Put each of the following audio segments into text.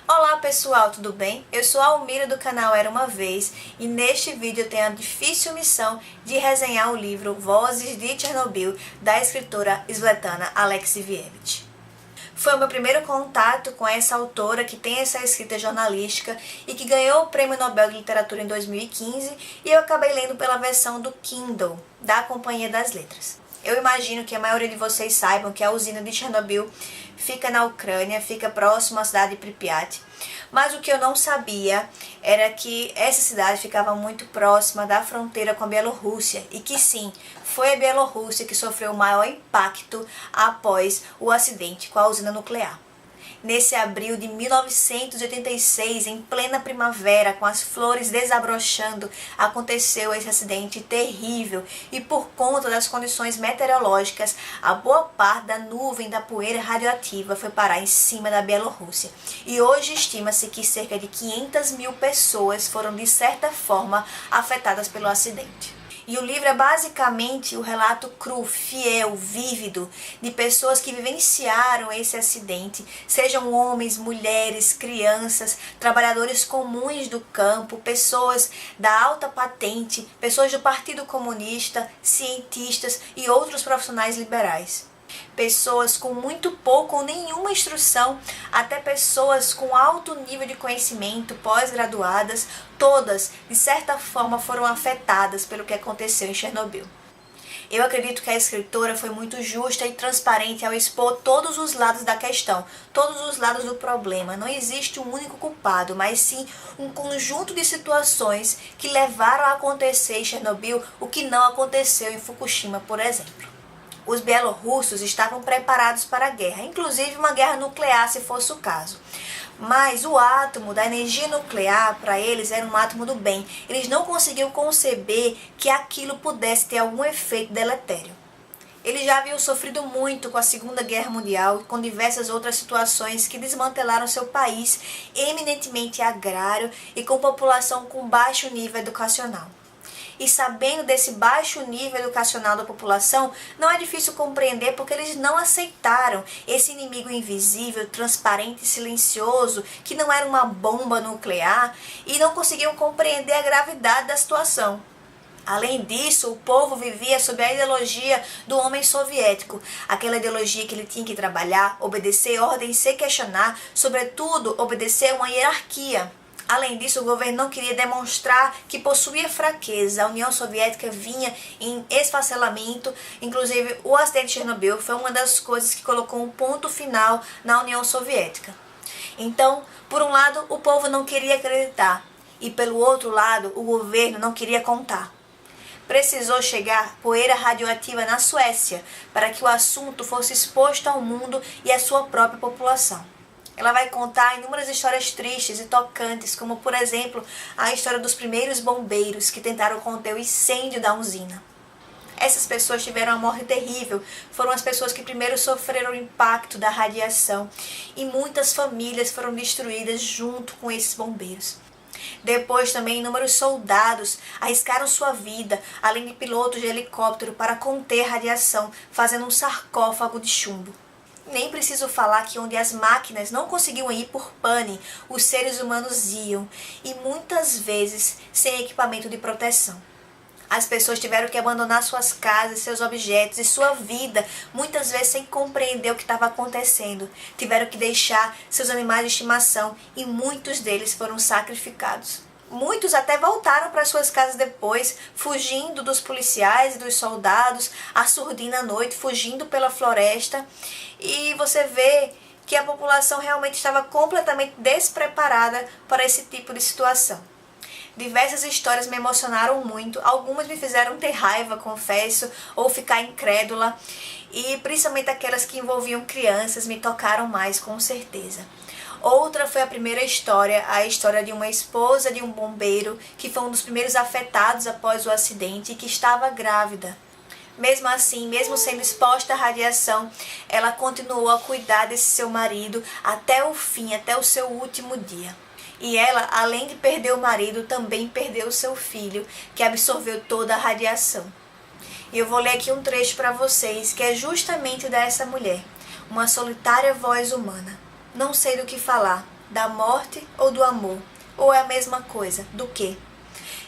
Olá pessoal, tudo bem? Eu sou a Almira do canal Era Uma Vez e neste vídeo eu tenho a difícil missão de resenhar o livro Vozes de Chernobyl, da escritora Svetlana Alexievich. Foi o meu primeiro contato com essa autora que tem essa escrita jornalística e que ganhou o Prêmio Nobel de Literatura em 2015 e eu acabei lendo pela versão do Kindle, da Companhia das Letras. Eu imagino que a maioria de vocês saibam que a usina de Chernobyl fica na Ucrânia, fica próximo à cidade de Pripyat. Mas o que eu não sabia era que essa cidade ficava muito próxima da fronteira com a Bielorrússia e que sim, foi a Bielorrússia que sofreu o maior impacto após o acidente com a usina nuclear. Nesse abril de 1986, em plena primavera, com as flores desabrochando, aconteceu esse acidente terrível e por conta das condições meteorológicas, a boa parte da nuvem da poeira radioativa foi parar em cima da Bielorrússia. E hoje estima-se que cerca de 500 mil pessoas foram de certa forma afetadas pelo acidente. E o livro é basicamente o relato cru, fiel, vívido de pessoas que vivenciaram esse acidente, sejam homens, mulheres, crianças, trabalhadores comuns do campo, pessoas da alta patente, pessoas do Partido Comunista, cientistas e outros profissionais liberais. Pessoas com muito pouco ou nenhuma instrução, até pessoas com alto nível de conhecimento, pós-graduadas, todas, de certa forma, foram afetadas pelo que aconteceu em Chernobyl. Eu acredito que a escritora foi muito justa e transparente ao expor todos os lados da questão, todos os lados do problema. Não existe um único culpado, mas sim um conjunto de situações que levaram a acontecer em Chernobyl o que não aconteceu em Fukushima, por exemplo. Os bielorrussos estavam preparados para a guerra, inclusive uma guerra nuclear, se fosse o caso. Mas o átomo da energia nuclear, para eles, era um átomo do bem. Eles não conseguiam conceber que aquilo pudesse ter algum efeito deletério. Eles já haviam sofrido muito com a Segunda Guerra Mundial, com diversas outras situações que desmantelaram seu país, eminentemente agrário e com população com baixo nível educacional. E sabendo desse baixo nível educacional da população, não é difícil compreender porque eles não aceitaram esse inimigo invisível, transparente e silencioso, que não era uma bomba nuclear, e não conseguiam compreender a gravidade da situação. Além disso, o povo vivia sob a ideologia do homem soviético, aquela ideologia que ele tinha que trabalhar, obedecer ordens sem questionar, sobretudo obedecer uma hierarquia. Além disso, o governo não queria demonstrar que possuía fraqueza. A União Soviética vinha em esfacelamento. Inclusive, o acidente de Chernobyl foi uma das coisas que colocou um ponto final na União Soviética. Então, por um lado, o povo não queria acreditar. E pelo outro lado, o governo não queria contar. Precisou chegar poeira radioativa na Suécia para que o assunto fosse exposto ao mundo e à sua própria população. Ela vai contar inúmeras histórias tristes e tocantes, como, por exemplo, a história dos primeiros bombeiros que tentaram conter o incêndio da usina. Essas pessoas tiveram uma morte terrível, foram as pessoas que primeiro sofreram o impacto da radiação e muitas famílias foram destruídas junto com esses bombeiros. Depois também inúmeros soldados arriscaram sua vida, além de pilotos de helicóptero, para conter a radiação, fazendo um sarcófago de chumbo. Nem preciso falar que onde as máquinas não conseguiam ir por pane, os seres humanos iam, e muitas vezes sem equipamento de proteção. As pessoas tiveram que abandonar suas casas, seus objetos e sua vida, muitas vezes sem compreender o que estava acontecendo. Tiveram que deixar seus animais de estimação e muitos deles foram sacrificados. Muitos até voltaram para suas casas depois, fugindo dos policiais e dos soldados, à surdina à noite, fugindo pela floresta. E você vê que a população realmente estava completamente despreparada para esse tipo de situação. Diversas histórias me emocionaram muito, algumas me fizeram ter raiva, confesso, ou ficar incrédula, e principalmente aquelas que envolviam crianças me tocaram mais, com certeza. Outra foi a primeira história, a história de uma esposa de um bombeiro que foi um dos primeiros afetados após o acidente e que estava grávida. Mesmo assim, mesmo sendo exposta à radiação, ela continuou a cuidar desse seu marido até o fim, até o seu último dia. E ela, além de perder o marido, também perdeu o seu filho, que absorveu toda a radiação. E eu vou ler aqui um trecho para vocês, que é justamente dessa mulher, uma solitária voz humana. Não sei do que falar, Da morte ou do amor? Ou é a mesma coisa? Do quê?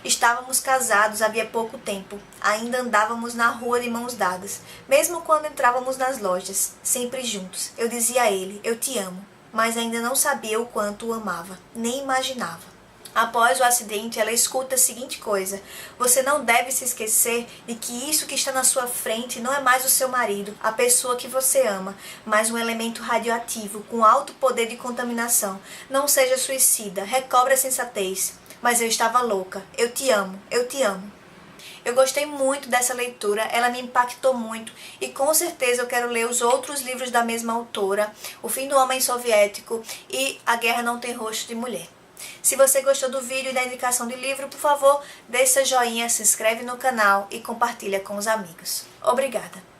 Estávamos casados havia pouco tempo. Ainda andávamos na rua de mãos dadas. Mesmo quando entrávamos nas lojas, sempre juntos. Eu dizia a ele, eu te amo. Mas ainda não sabia o quanto o amava. Nem imaginava. Após o acidente, ela escuta a seguinte coisa: você não deve se esquecer de que isso que está na sua frente não é mais o seu marido, a pessoa que você ama, mas um elemento radioativo com alto poder de contaminação. Não seja suicida, recobre a sensatez. Mas eu estava louca. Eu te amo, eu te amo. Eu gostei muito dessa leitura, ela me impactou muito e com certeza eu quero ler os outros livros da mesma autora, O Fim do Homem Soviético e A Guerra Não Tem Rosto de Mulher. Se você gostou do vídeo e da indicação de livro, por favor, deixe seu joinha, se inscreve no canal e compartilha com os amigos. Obrigada!